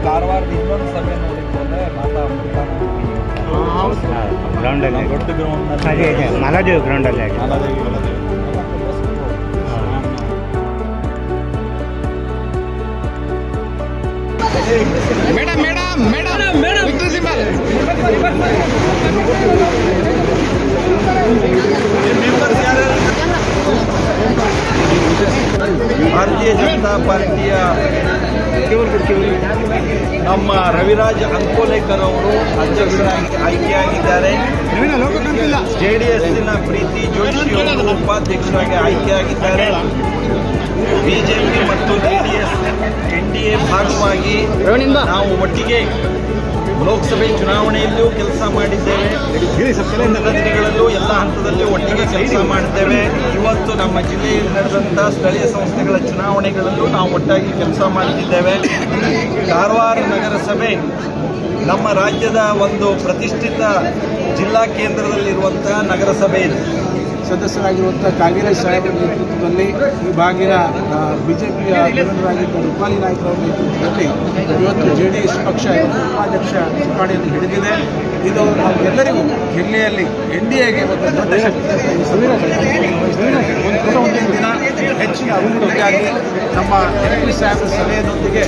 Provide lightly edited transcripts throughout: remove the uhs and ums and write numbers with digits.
ಕಾರವಾರದ ಇನ್ನೊಂದು ಸಭೆ ನೋಡಿದ್ರೆ ಗ್ರೌಂಡಲ್ಲಿ ದೊಡ್ಡ ಗ್ರೌಂಡ್ ಅದೇ ಮಲದೇವಿ ಗ್ರೌಂಡಲ್ಲಿ ಆಗಿದೆ. Madam madam madam madam victory symbol ಭಾರತೀಯ ಜನತಾ ಪಾರ್ಟಿಯ ನಮ್ಮ ರವಿರಾಜ್ ಅಂಕೋಲೇಕರ್ ಅವರು ಅಧ್ಯಕ್ಷರಾಗಿ ಆಯ್ಕೆಯಾಗಿದ್ದಾರೆ. JDSನ ಪ್ರೀತಿ ಜೋಶಿ ಅವರು ಉಪಾಧ್ಯಕ್ಷರಾಗಿ ಆಯ್ಕೆಯಾಗಿದ್ದಾರೆ. ಬಿಜೆಪಿ ಮತ್ತು JDS NDA ಭಾಗವಾಗಿ ನಾವು ಒಟ್ಟಿಗೆ ಲೋಕಸಭೆ ಚುನಾವಣೆಯಲ್ಲೂ ಕೆಲಸ ಮಾಡಿದ್ದೇವೆ. ಮುಂದಿನ ದಿನಗಳಲ್ಲೂ ಎಲ್ಲ ಹಂತದಲ್ಲೂ ಒಟ್ಟಿಗೆ ಕೆಲಸ ಮಾಡಿದ್ದೇವೆ. ಇವತ್ತು ನಮ್ಮ ಜಿಲ್ಲೆಯಲ್ಲಿ ನಡೆದಂಥ ಸ್ಥಳೀಯ ಸಂಸ್ಥೆಗಳ ಚುನಾವಣೆಗಳಲ್ಲೂ ನಾವು ಒಟ್ಟಾಗಿ ಕೆಲಸ ಮಾಡುತ್ತಿದ್ದೇವೆ. ಕಾರವಾರ ನಗರಸಭೆ ನಮ್ಮ ರಾಜ್ಯದ ಒಂದು ಪ್ರತಿಷ್ಠಿತ ಜಿಲ್ಲಾ ಕೇಂದ್ರದಲ್ಲಿರುವಂಥ ನಗರಸಭೆ ಇದೆ. ಸದಸ್ಯರಾಗಿರುವಂಥ ಕಾಂಗ್ರೆಸ್ ಸಾಹೇಬರ ನೇತೃತ್ವದಲ್ಲಿ ಈ ಭಾಗಿನ ಬಿಜೆಪಿಯ ಮುಖಂಡರಾಗಿದ್ದ ರೂಪಾಲಿ ನಾಯ್ಕರ ನೇತೃತ್ವದಲ್ಲಿ ಇವತ್ತು JDS ಪಕ್ಷ ಉಪಾಧ್ಯಕ್ಷ ಚುನಾವಣೆಯನ್ನು ಹಿಡಿದಿದೆ. ಇದು ನಾವೆಲ್ಲರಿಗೂ ಜಿಲ್ಲೆಯಲ್ಲಿ NDAಗೆ ಒಂದು ದೊಡ್ಡ ಶಕ್ತಿ ಮುಂದಿನ ದಿನ ಹೆಚ್ಚಿನ ಅಭಿವೃದ್ಧಿಯಾಗಿ ನಮ್ಮ MP ಸಾಹೇಬರ ಸಲಹೆಯೊಂದಿಗೆ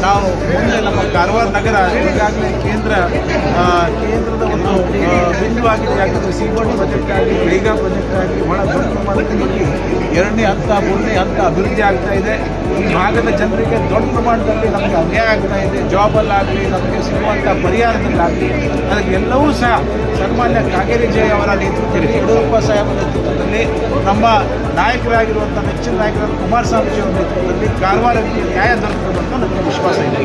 ನಾವು ಮುಂದೆ ನಮ್ಮ ಕಾರವಾರ ನಗರ ಈಗಾಗಲೇ ಕೇಂದ್ರದ ಒಂದು ಬಿಂದುವಾಗಿದೆ. ಯಾಕಂದರೆ ಸೀಬೋರ್ಡ್ ಪ್ರಾಜೆಕ್ಟ್ ಆಗಲಿ, ಬೇಗ ಪ್ರಾಜೆಕ್ಟ್ ಆಗಲಿ ಬಹಳ ದೊಡ್ಡ ಪ್ರಮಾಣದಲ್ಲಿ 2ನೇ ಹಂತ 3ನೇ ಹಂತ ಅಭಿವೃದ್ಧಿ ಆಗ್ತಾ ಇದೆ. ಈ ಭಾಗದ ಜನರಿಗೆ ದೊಡ್ಡ ಪ್ರಮಾಣದಲ್ಲಿ ನಮಗೆ ಅನ್ಯಾಯ ಆಗ್ತಾ ಇದೆ. ಜಾಬಲ್ಲಾಗಲಿ, ನಮಗೆ ಸಿಗುವಂಥ ಪರಿಹಾರದಲ್ಲಾಗಲಿ ಅದಕ್ಕೆಲ್ಲವೂ ಸಹ ಸನ್ಮಾನ್ಯ ಕಾಗೇರಿ ಜೈ ಅವರ ನೇತೃತ್ವದಲ್ಲಿ, ಯಡಿಯೂರಪ್ಪ ಸಾಹೇಬರ ನೇತೃತ್ವದಲ್ಲಿ, ನಮ್ಮ ನಾಯಕರಾಗಿರುವಂಥ ನೆಚ್ಚಿನ ನಾಯಕರಾದ ಕುಮಾರಸ್ವಾಮೀಜಿ ಅವರ ನೇತೃತ್ವದಲ್ಲಿ ಕಾರವಾರಕ್ಕೆ ನ್ಯಾಯ ದೊರಕುತ್ತದೆ ಅಂತ ನನಗೆ ವಿಶ್ವಾಸ ಇದೆ.